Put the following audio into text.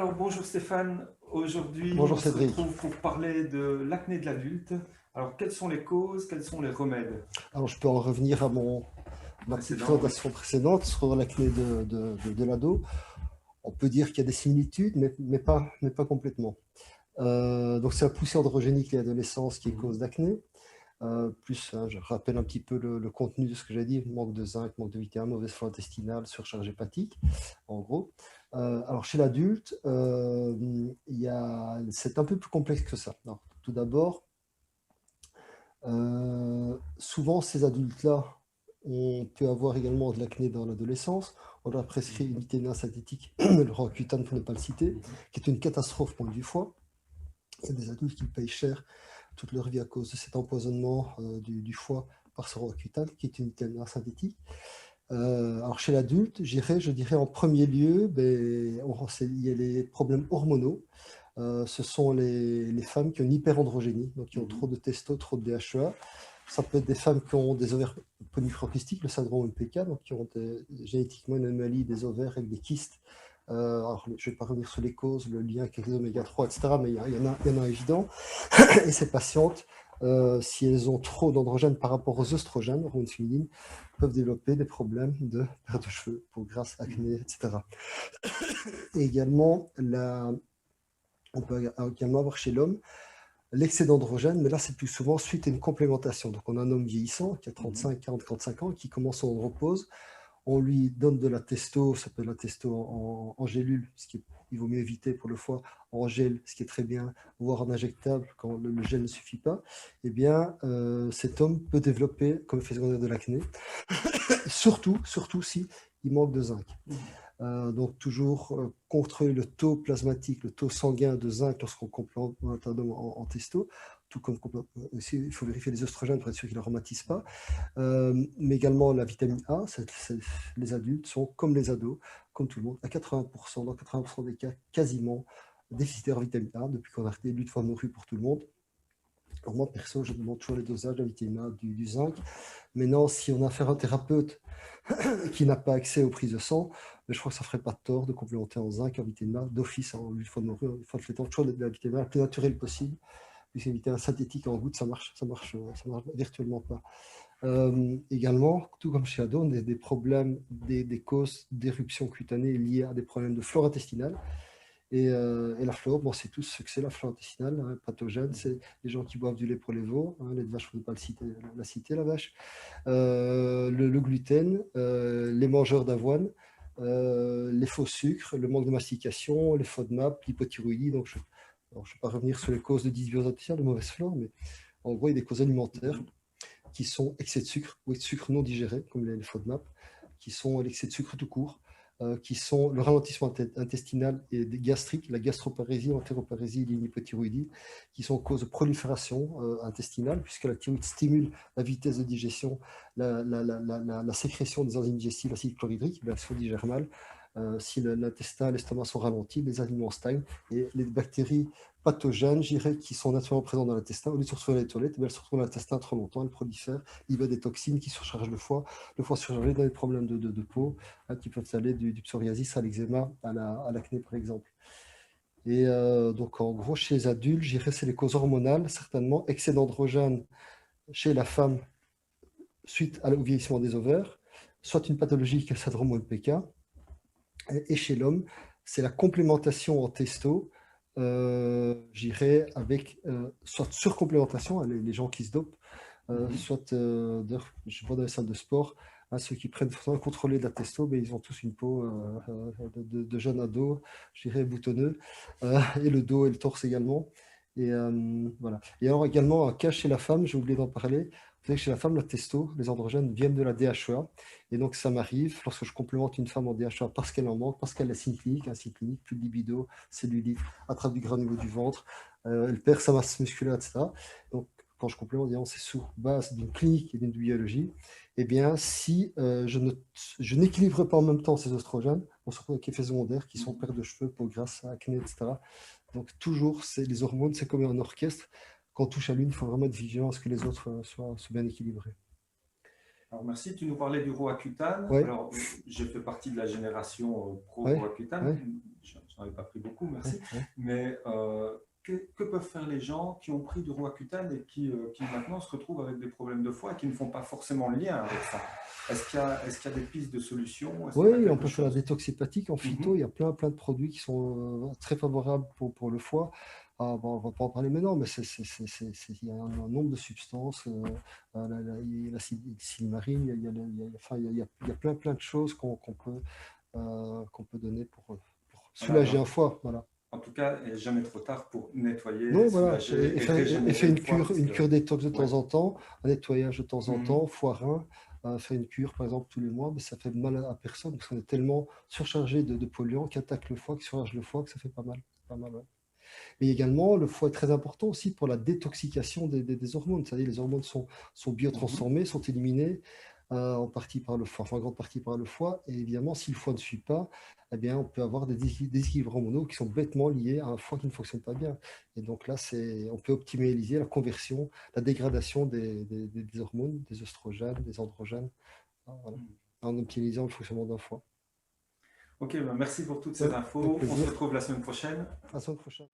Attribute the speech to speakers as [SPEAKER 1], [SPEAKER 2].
[SPEAKER 1] Alors bonjour Stéphane, aujourd'hui
[SPEAKER 2] Bonjour
[SPEAKER 1] on se
[SPEAKER 2] Cédric.
[SPEAKER 1] retrouve pour parler de l'acné de l'adulte. Alors quelles sont les causes, quels sont les remèdes?
[SPEAKER 2] Alors je peux en revenir à ma petite
[SPEAKER 1] Précédent, oui.
[SPEAKER 2] présentation précédente sur la clé de l'ado. On peut dire qu'il y a des similitudes, mais pas complètement. Donc c'est la poussée androgénique et l'adolescence qui est cause d'acné. Plus, hein, je rappelle un petit peu le contenu de ce que j'ai dit, manque de zinc, manque de vitamines, mauvaise flore intestinale, surcharge hépatique, en gros. Alors chez l'adulte, c'est un peu plus complexe que ça. Alors, tout d'abord, souvent, ces adultes-là, on peut avoir également de l'acné dans l'adolescence. On leur prescrit une vitamine synthétique, le Roaccutane pour ne pas le citer, qui est une catastrophe pour le foie. Il y a des adultes qui payent cher toute leur vie à cause de cet empoisonnement du foie par ce Roaccutane, qui est une vitamine synthétique. Alors chez l'adulte, je dirais en premier lieu, il y a les problèmes hormonaux. Ce sont les femmes qui ont une hyperandrogénie, donc qui ont trop de testo, trop de DHEA. Ça peut être des femmes qui ont des ovaires polychronistiques, le syndrome MPK, donc qui ont génétiquement une anomalie des ovaires avec des kystes. Alors, je ne vais pas revenir sur les causes, le lien avec les oméga 3, etc., mais il y en a évident. Et ces patientes, si elles ont trop d'androgènes par rapport aux oestrogènes, hormones féminines, peuvent développer des problèmes de perte de cheveux, peau grasse, acné, etc. Et également, on peut également avoir chez l'homme l'excès d'androgène, mais là, c'est plus souvent suite à une complémentation. Donc, on a un homme vieillissant qui a 35, 40, 45 ans, qui commence son andropause. On lui donne de la testo, ça peut être la testo en gélule, il vaut mieux éviter pour le foie, en gel, ce qui est très bien, voire en injectable quand le gel ne suffit pas. Eh bien, cet homme peut développer comme effet secondaire de l'acné, surtout si il manque de zinc. Donc toujours contrôler le taux plasmatique, le taux sanguin de zinc lorsqu'on complémente un homme en testo, tout comme aussi, il faut vérifier les oestrogènes pour être sûr qu'il ne rhumatise pas, mais également la vitamine A. Les adultes sont comme les ados, comme tout le monde, à 80%, dans 80% des cas, quasiment déficitaires en vitamine A depuis qu'on a arrêté lutte fois morue pour tout le monde. Alors moi, perso, je demande toujours les dosages de la vitamine A, du zinc. Maintenant, si on a affaire à un thérapeute qui n'a pas accès aux prises de sang, mais je crois que ça ne ferait pas de tort de complémenter en zinc, en vitamine A, d'office, en lutte fois morue. Il faut toujours de la vitamine A la plus naturelle possible, puisque la vitamine A synthétique en goutte, ça marche virtuellement pas. Également, tout comme chez Ado, on a des problèmes, des causes d'éruption cutanée liées à des problèmes de flore intestinale. Et la flore, bon, c'est tout ce que c'est la flore intestinale, hein, pathogène, c'est les gens qui boivent du lait pour les veaux, hein, lait de vache, il ne faut pas la citer, la vache, le gluten, les mangeurs d'avoine, les faux sucres, le manque de mastication, les FODMAP, l'hypothyroïdie. Donc, je ne vais pas revenir sur les causes de dysbiose intestinale, de mauvaise flore, mais en gros, il y a des causes alimentaires qui sont excès de sucre ou de sucre non digéré, comme les FODMAP, qui sont l'excès de sucre tout court, qui sont le ralentissement intestinal et gastrique, la gastroparésie, l'entéroparésie et l'hypothyroïdie, qui sont cause de prolifération intestinale, puisque la thyroïde stimule la vitesse de digestion, la sécrétion des enzymes digestives, l'acide chlorhydrique, la se digère mal. Si l'intestin, l'estomac sont ralentis, les aliments stagnent et les bactéries pathogènes, qui sont naturellement présentes dans l'intestin, au lieu de se retrouver dans les toilettes, elles se retrouvent dans l'intestin trop longtemps, elles prolifèrent, il y a des toxines qui surchargent le foie surchargé dans des problèmes de peau, hein, qui peuvent aller du psoriasis à l'eczéma, à l'acné par exemple. Et donc en gros, chez les adultes, c'est les causes hormonales, certainement, excès d'androgène chez la femme suite au vieillissement des ovaires, soit une pathologie qui est le syndrome MPK, et chez l'homme, c'est la complémentation en testo, avec soit surcomplémentation, les gens qui se dopent, soit, je vois dans les salles de sport, hein, ceux qui prennent pour contrôler de la testo, mais ils ont tous une peau de jeunes ados, boutonneux, et le dos et le torse également. Et voilà. Et alors également, un cas chez la femme, j'ai oublié d'en parler. Vous savez que chez la femme, la testo, les androgènes viennent de la DHEA. Et donc, ça m'arrive, lorsque je complémente une femme en DHEA parce qu'elle en manque, parce qu'elle a signe clinique, plus de libido, cellulite, attrape du gras au niveau du ventre, elle perd sa masse musculaire, etc. Donc, quand je complémente, c'est sur base d'une clinique et d'une biologie. Eh bien, si je n'équilibre pas en même temps ces oestrogènes, on se retrouve avec effets secondaires qui sont perte de cheveux, peau grasse, acné, etc. Donc, toujours, les hormones, c'est comme un orchestre. Quand on touche à l'une, il faut vraiment être vigilant à ce que les autres soient bien équilibrés.
[SPEAKER 1] Alors merci, tu nous parlais du Roaccutane.
[SPEAKER 2] Oui,
[SPEAKER 1] Alors j'ai fait partie de la génération pro
[SPEAKER 2] oui,
[SPEAKER 1] Roaccutane.
[SPEAKER 2] oui,
[SPEAKER 1] J'en ai pas pris beaucoup,
[SPEAKER 2] oui,
[SPEAKER 1] merci.
[SPEAKER 2] oui.
[SPEAKER 1] Mais que peuvent faire les gens qui ont pris du Roaccutane et qui maintenant se retrouvent avec des problèmes de foie et qui ne font pas forcément le lien avec ça? Est-ce qu'il y a des pistes de solutions? Est-ce qu'on a
[SPEAKER 2] Oui, on
[SPEAKER 1] quelque
[SPEAKER 2] peut faire la
[SPEAKER 1] chose?
[SPEAKER 2] détox hépatique en phyto.
[SPEAKER 1] Mhm,
[SPEAKER 2] Il y a plein de produits qui sont très favorables pour le foie. Ah, bon, on ne va pas en parler maintenant, mais il y a un nombre de substances. Il y a la silimarine, enfin, il y a plein de choses qu'on peut donner pour
[SPEAKER 1] voilà,
[SPEAKER 2] soulager
[SPEAKER 1] donc,
[SPEAKER 2] un foie. Voilà.
[SPEAKER 1] en tout cas, il n'est jamais trop tard pour nettoyer,
[SPEAKER 2] Non, voilà,
[SPEAKER 1] soulager et
[SPEAKER 2] et
[SPEAKER 1] régénérer
[SPEAKER 2] faire
[SPEAKER 1] le foie parce
[SPEAKER 2] une
[SPEAKER 1] que,
[SPEAKER 2] cure détox de
[SPEAKER 1] ouais.
[SPEAKER 2] temps en temps, un nettoyage de temps en
[SPEAKER 1] Mhm.
[SPEAKER 2] temps, foie-rein, faire une cure par exemple tous les mois, mais ça fait mal à personne parce qu'on est tellement surchargé de polluants qui attaquent le foie, qui surchargent le foie, que ça fait pas mal. Pas mal, ouais. Mais également, le foie est très important aussi pour la détoxication des hormones. C'est-à-dire les hormones sont
[SPEAKER 1] Mhm.
[SPEAKER 2] biotransformées, sont éliminées en partie par le foie, enfin en grande partie par le foie. Et évidemment, si le foie ne suit pas, eh bien, on peut avoir des déséquilibres hormonaux qui sont bêtement liés à un foie qui ne fonctionne pas bien. Et donc là, on peut optimiser la conversion, la dégradation des hormones, des oestrogènes, des androgènes, hein, voilà, en optimisant le fonctionnement d'un foie.
[SPEAKER 1] Ok, ben merci pour toutes ces
[SPEAKER 2] Ouais, avec
[SPEAKER 1] infos. On se
[SPEAKER 2] plaisir.
[SPEAKER 1] retrouve la semaine prochaine.
[SPEAKER 2] À la semaine prochaine.